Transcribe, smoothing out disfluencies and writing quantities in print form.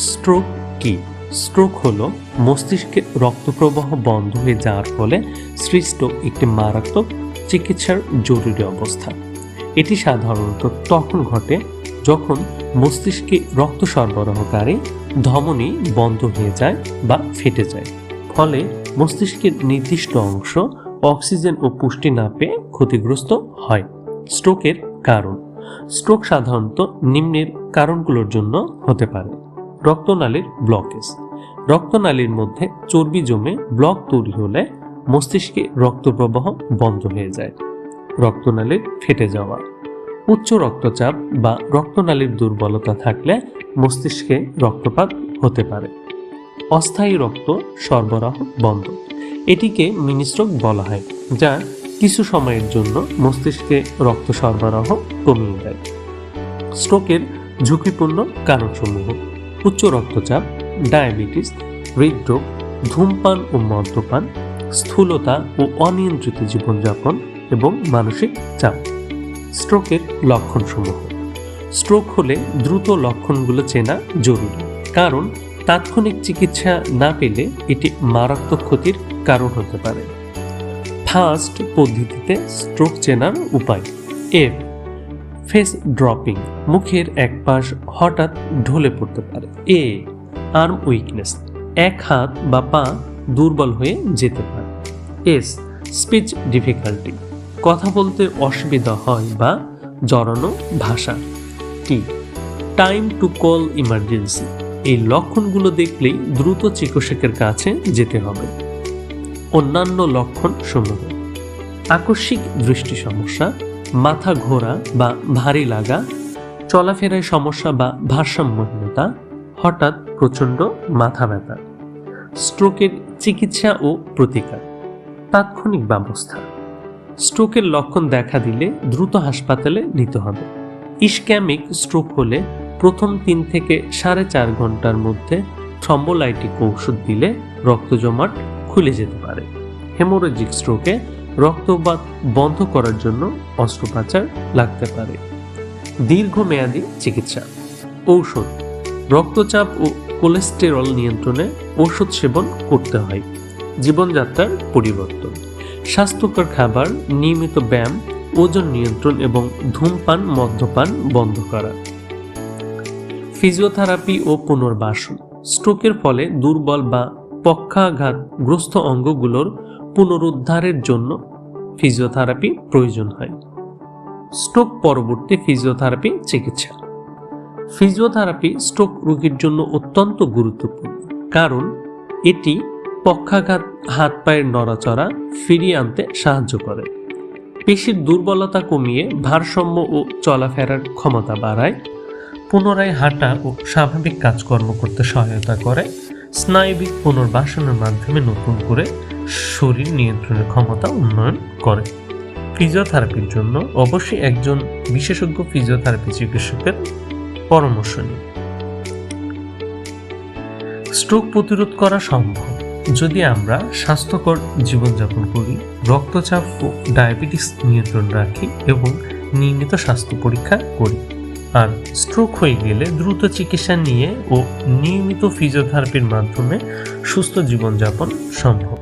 Stroke কি? Stroke হলো মস্তিষ্কে রক্ত প্রবাহ বন্ধ হয়ে যাওয়ার ফলে সৃষ্ট একটি মারাত্মক চিকিৎসার জরুরি অবস্থা। এটি সাধারণত তখন ঘটে যখন মস্তিষ্কে রক্ত সরবরাহকারী ধমনী বন্ধ হয়ে যায় বা ফেটে যায়, ফলে মস্তিষ্কের নির্দিষ্ট অংশ অক্সিজেন ও পুষ্টি না পেয়ে ক্ষতিগ্রস্ত হয়। স্ট্রোকের কারণ: স্ট্রোক সাধারণত নিম্নের কারণগুলোর জন্য হতে পারে। রক্তনালীর ব্লকেজ: রক্তনালীর মধ্যে চর্বি জমে ব্লক তৈরি হলে মস্তিষ্কে রক্ত প্রবাহ বন্ধ হয়ে যায়। রক্তনালীর ফেটে যাওয়া: উচ্চ রক্তচাপ বা রক্তনালীর দুর্বলতা থাকলে মস্তিষ্কে রক্তপাত হতে পারে। অস্থায়ী রক্ত সরবরাহ বন্ধ: এটিকে মিনি স্ট্রোক বলা হয়, যা কিছু সময়ের জন্য মস্তিষ্কে রক্ত সরবরাহ কমিয়ে দেয়। স্ট্রোকের ঝুঁকিপূর্ণ কারণসমূহ: উচ্চ রক্তচাপ, ডায়াবেটিস, হৃদরোগ, ধূমপান ও মদ্যপান, স্থূলতা ও অনিয়ন্ত্রিত জীবনযাপন এবং মানসিক চাপ। স্ট্রোকের লক্ষণসমূহ: স্ট্রোক হলে দ্রুত লক্ষণগুলো চেনা জরুরি, কারণ তাৎক্ষণিক চিকিৎসা না পেলে এটি মারাত্মক ক্ষতির কারণ হতে পারে। ফাস্ট পদ্ধতিতে স্ট্রোক চেনার উপায়: ফেস ড্রপিং: মুখের এক পাশ হঠাৎ ঢলে পড়তে পারে। আর্ম উইকনেস: এক হাত বা পা দুর্বল হয়ে যেতে পারে। স্পিচ ডিফিকাল্টি: কথা বলতে অসুবিধা হয় বা জড়ানো ভাষা। টাইম টু কল ইমার্জেন্সি: এই লক্ষণগুলো দেখলেই দ্রুত চিকিৎসকের কাছে যেতে হবে। অন্যান্য লক্ষণ সমূহ: আকস্মিক দৃষ্টি সমস্যা, মাথা ঘোরা বা ভারী লাগা, চলাফেরায় সমস্যা বা ভারসাম্যহীনতা, হঠাৎ প্রচণ্ড মাথা ব্যথা। স্ট্রোকের চিকিৎসা ও প্রতিকার: তাৎক্ষণিক ব্যবস্থা: স্ট্রোকের লক্ষণ দেখা দিলে দ্রুত হাসপাতালে নিতে হবে। ইসক্যামিক স্ট্রোক হলে প্রথম 3 থেকে 4.5 ঘন্টার মধ্যে থ্রম্বোলাইটিক ঔষধ দিলে রক্ত জমাট খুলে যেতে পারে। হেমোরেজিক স্ট্রোকে রক্তপাত বন্ধ করার জন্য অস্ত্রোপচার লাগতে পারে। দীর্ঘমেয়াদী চিকিৎসা: ঔষধ, রক্তচাপ ও কোলেস্টেরল নিয়ন্ত্রণে ওষুধ সেবন করতে হয়। জীবনযাত্রার পরিবর্তন: স্বাস্থ্যকর খাবার, নিয়মিত ব্যায়াম, ওজন নিয়ন্ত্রণ এবং ধূমপান মদ্যপান বন্ধ করা। ফিজিওথেরাপি ও পুনর্বাসন: স্ট্রোকের ফলে দুর্বল বা পক্ষাঘাতগ্রস্ত অঙ্গগুলোর পুনরুদ্ধারের জন্য ফিজিওথেরাপি প্রয়োজন হয়। স্ট্রোক পরবর্তী ফিজিওথেরাপি চিকিৎসা: ফিজিওথেরাপি স্ট্রোক রোগীর জন্য অত্যন্ত গুরুত্বপূর্ণ, কারণ এটি পক্ষাঘাত, হাত পায়ের নড়াচড়া ফিরিয়ে আনতে সাহায্য করে, পেশির দুর্বলতা কমিয়ে ভারসাম্য ও চলাফেরার ক্ষমতা বাড়ায়, পুনরায় হাঁটা ও স্বাভাবিক কাজকর্ম করতে সহায়তা করে, স্নায়বিক পুনর্বাসনের মাধ্যমে নতুন করে শরীর নিয়ন্ত্রণের ক্ষমতা উন্নয়ন করে। ফিজিওথেরাপির জন্য অবশ্যই একজন বিশেষজ্ঞ ফিজিওথেরাপি চিকিৎসকের পরামর্শ নিন। স্ট্রোক প্রতিরোধ করা সম্ভব যদি আমরা স্বাস্থ্যকর জীবনযাপন করি, রক্তচাপ ও ডায়াবেটিস নিয়ন্ত্রণ রাখি এবং নিয়মিত স্বাস্থ্য পরীক্ষা করি। আর স্ট্রোক হয়ে গেলে দ্রুত চিকিৎসা নিয়ে ও নিয়মিত ফিজিওথেরাপির মাধ্যমে সুস্থ জীবনযাপন সম্ভব।